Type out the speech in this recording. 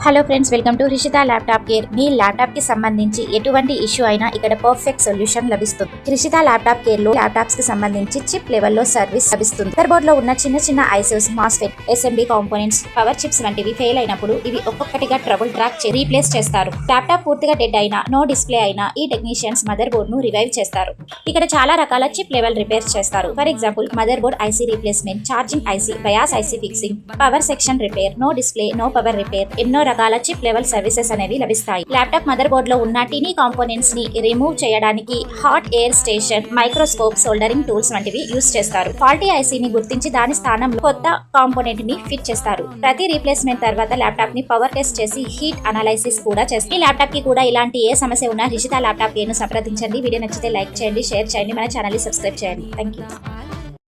Hello friends, welcome to Rishitha laptop care. మీ laptop కి సంబంధించి ఎటువంటి ఇష్యూ అయినా ఇక్కడ పర్ఫెక్ట్ సొల్యూషన్ లభిస్తుంది. రిషిత ల్యాప్టాప్ కేర్ లో ల్యాప్టాప్స్ కి సంబంధించి చిప్ లెవెల్లో సర్వీస్ లభిస్తుంది. మదర్బోర్డ్ లో ఉన్న చిన్న చిన్న ఐసోస్, MOSFET, SMD components, power chips వంటివి ఫెయిల్ అయినప్పుడు ఇవి ఒక్కొక్కటిగా ట్రబుల్ ట్రాక్ రీప్లేస్ చేస్తారు. ల్యాప్టాప్ పూర్తిగా డెడ్ అయినా, నో డిస్ప్లే అయినా ఈ టెక్నీషియన్స్ మదర్ బోర్డ్ ను రివైవ్ చేస్తారు. ఇక్కడ చాలా రకాల చిప్ లెవెల్ రిపేర్స్ చేస్తారు. For example, motherboard IC replacement, charging IC, bias IC fixing, power section repair, no display, no power repair, ఎన్నో రకాల చిప్ లెవెల్ సర్వీసెస్ అనేవి లభిస్తాయి. ల్యాప్టాప్ మదర్ బోర్డ్ లో ఉన్న టీనీ కాంపోనెంట్స్ ని రిమూవ్ చేయడానికి hot air station, microscope, soldering tools వంటివి use చేస్తారు. ఫాల్టీ ఐసీని గుర్తించి దాని స్థానంలో కొత్త కాంపోనెంట్ ని ఫిట్ చేస్తారు. ప్రతి రీప్లేస్మెంట్ తర్వాత ల్యాప్టాప్ ని పవర్ టెస్ట్ చేసి హీట్ అనాలైసిస్ కూడా చేస్తారు. ఈ ల్యాప్టాప్ కి కూడా ఇలాంటి ఏ సమస్య ఉన్నా రిషిత ల్యాప్టాప్ ను సంప్రదించండి. వీడియో నచ్చితే లైక్ చేయండి, షేర్ చేయండి, మన ఛానల్ ని సబ్స్క్రైబ్ చేయండి. Thank you.